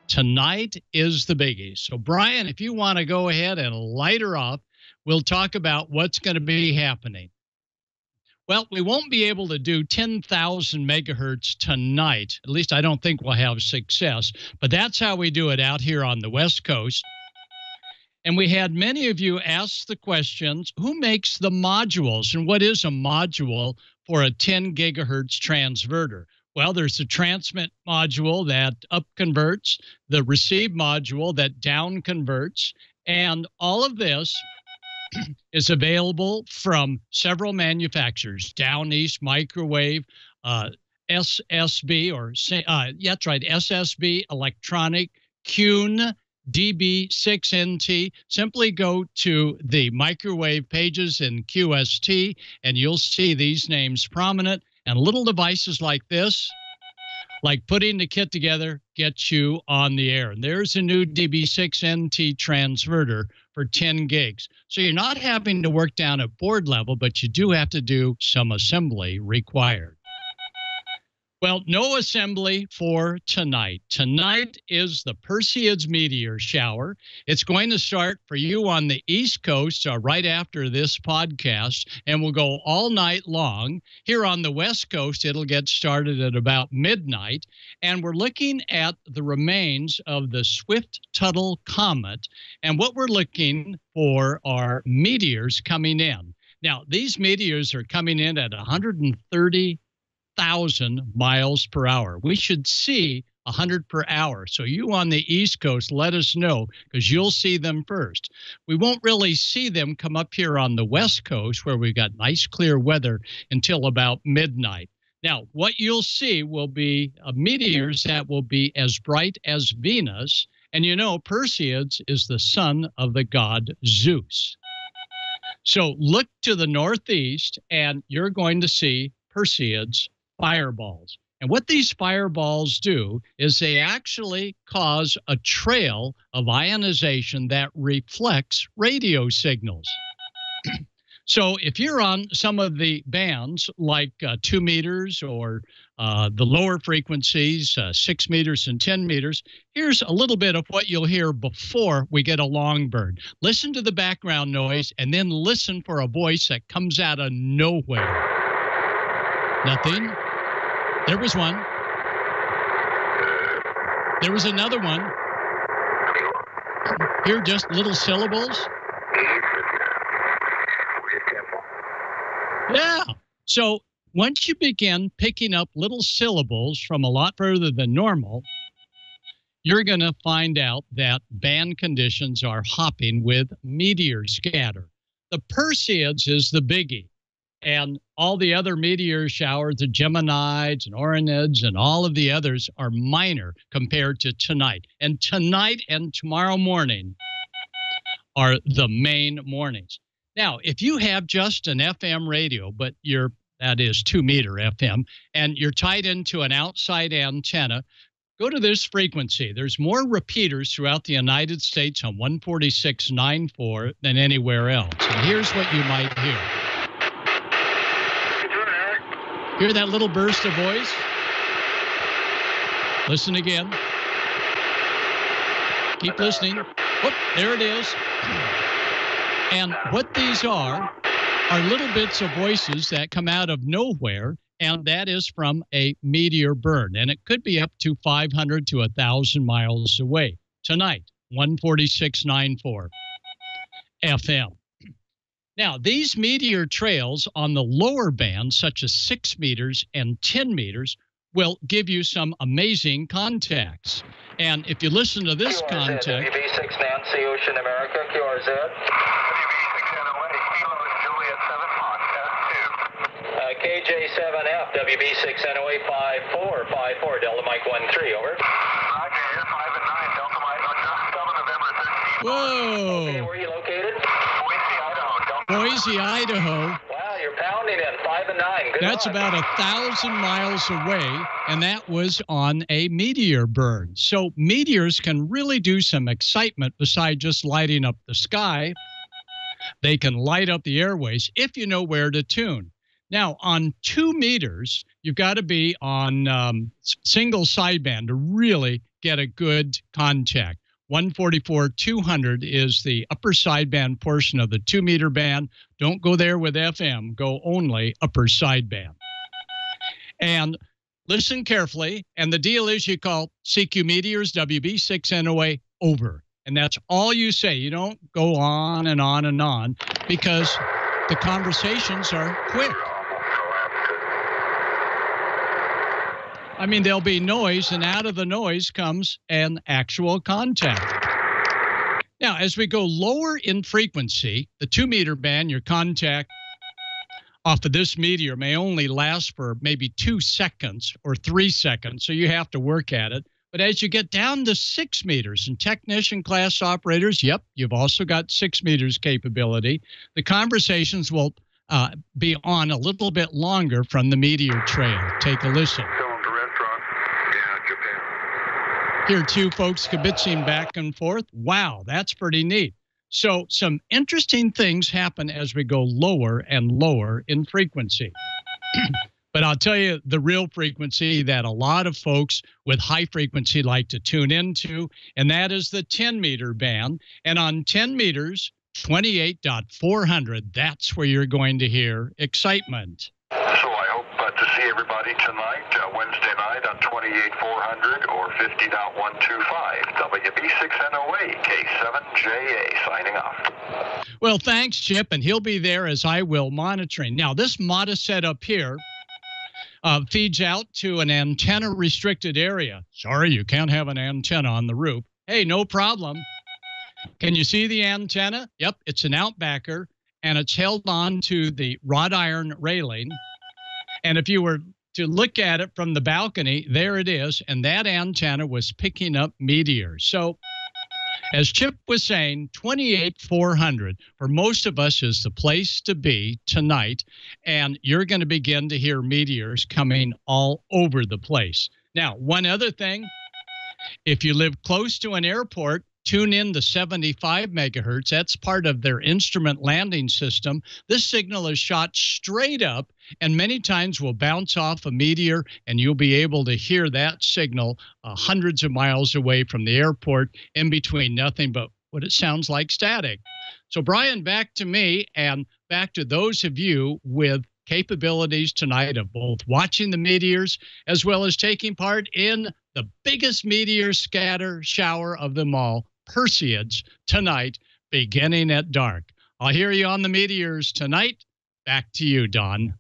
Tonight is the biggie. So, Brian, if you want to go ahead and light her up, we'll talk about what's going to be happening. Well, we won't be able to do 10,000 megahertz tonight. At least I don't think we'll have success. But that's how we do it out here on the West Coast. And we had many of you ask the questions, who makes the modules and what is a module for a 10 gigahertz transverter? Well, there's the transmit module that up converts, the receive module that down converts, and all of this is available from several manufacturers, Down East Microwave, SSB, that's right, SSB, Electronic, Kuhn, DB6NT. Simply go to the microwave pages in QST, and you'll see these names prominent. And little devices like this, like putting the kit together, gets you on the air. And there's a new DB6NT transverter for 10 gigs. So you're not having to work down at board level, but you do have to do some assembly required. Well, no assembly for tonight. Tonight is the Perseid Meteor Shower. It's going to start for you on the East Coast right after this podcast, and will go all night long. Here on the West Coast, it'll get started at about midnight, and we're looking at the remains of the Swift-Tuttle Comet, and what we're looking for are meteors coming in. Now, these meteors are coming in at 130,000 miles per hour. We should see 100 per hour. So you on the East Coast, let us know, because you'll see them first. We won't really see them come up here on the West Coast, where we've got nice clear weather, until about midnight. Now, what you'll see will be meteors that will be as bright as Venus. And you know, Perseid is the son of the god Zeus. So look to the northeast, and you're going to see Perseid's fireballs. And what these fireballs do is they actually cause a trail of ionization that reflects radio signals. So if you're on some of the bands like 2 meters or the lower frequencies, 6 meters and 10 meters, here's a little bit of what you'll hear before we get a long burn. Listen to the background noise, and then listen for a voice that comes out of nowhere. Nothing. There was one. There was another one. Here, just little syllables. Yeah. So once you begin picking up little syllables from a lot further than normal, you're going to find out that band conditions are hopping with meteor scatter. The Perseids is the biggie. And all the other meteor showers, the Geminids and Oranids and all of the others, are minor compared to tonight. And tonight and tomorrow morning are the main mornings. Now, if you have just an FM radio, but that is 2 meter FM, and you're tied into an outside antenna, go to this frequency. There's more repeaters throughout the United States on 146.94 than anywhere else. And here's what you might hear. Hear that little burst of voice? Listen again. Keep listening. Whoop, there it is. And what these are little bits of voices that come out of nowhere, and that is from a meteor burn. And it could be up to 500 to 1,000 miles away. Tonight, 146.94 FM. Now, these meteor trails on the lower band, such as 6 meters and 10 meters, will give you some amazing contacts. And if you listen to this contact... WB6 Nancy, Ocean America, QRZ. WB6 NOA, Kilo Juliet 7, Fox, 2. KJ7F, WB6 NOA 5454, Delta Mike 13, over. Roger, 5 and 9, Delta Mike, just 7 November 13. Whoa! Okay, where are you located? Boise, Idaho. Wow, you're pounding in 5 and 9. Good That's luck. about 1,000 miles away, and that was on a meteor burn. So meteors can really do some excitement besides just lighting up the sky. They can light up the airways if you know where to tune. Now, on 2 meters, you've got to be on single sideband to really get a good contact. 144-200 is the upper sideband portion of the 2-meter band. Don't go there with FM. Go only upper sideband. And listen carefully. And the deal is you call CQ Meteors WB6NOA over. And that's all you say. You don't go on and on and on because the conversations are quick. I mean, there'll be noise, and out of the noise comes an actual contact. Now, as we go lower in frequency, the 2-meter band, your contact off of this meteor may only last for maybe 2 seconds or 3 seconds, so you have to work at it. But as you get down to 6 meters and technician class operators, yep, you've also got 6 meters capability. The conversations will be on a little bit longer from the meteor trail. Take a listen. Here, two folks kibitzing back and forth. Wow, that's pretty neat. So some interesting things happen as we go lower and lower in frequency. But I'll tell you the real frequency that a lot of folks with high frequency like to tune into, and that is the 10-meter band. And on 10 meters, 28.400, that's where you're going to hear excitement. So I hope to see everybody tonight, Wednesday night on 28.400 or 50.125. WB6NOA K7JA signing off. Well, thanks, Chip, and he'll be there as I will monitoring. Now, this modest setup here feeds out to an antenna-restricted area. Sorry, you can't have an antenna on the roof. Hey, no problem. Can you see the antenna? Yep, it's an outbacker, and it's held on to the wrought iron railing. And if you were to look at it from the balcony, there it is, and that antenna was picking up meteors. So, as Chip was saying, 28.400 for most of us is the place to be tonight, and you're going to begin to hear meteors coming all over the place. Now, one other thing, if you live close to an airport, tune in to 75 megahertz. That's part of their instrument landing system. This signal is shot straight up and many times will bounce off a meteor, and you'll be able to hear that signal hundreds of miles away from the airport, in between nothing but what it sounds like static. So, Brian, back to me and back to those of you with capabilities tonight of both watching the meteors as well as taking part in the biggest meteor scatter shower of them all, Perseids, tonight, beginning at dark. I'll hear you on the meteors tonight. Back to you, Don.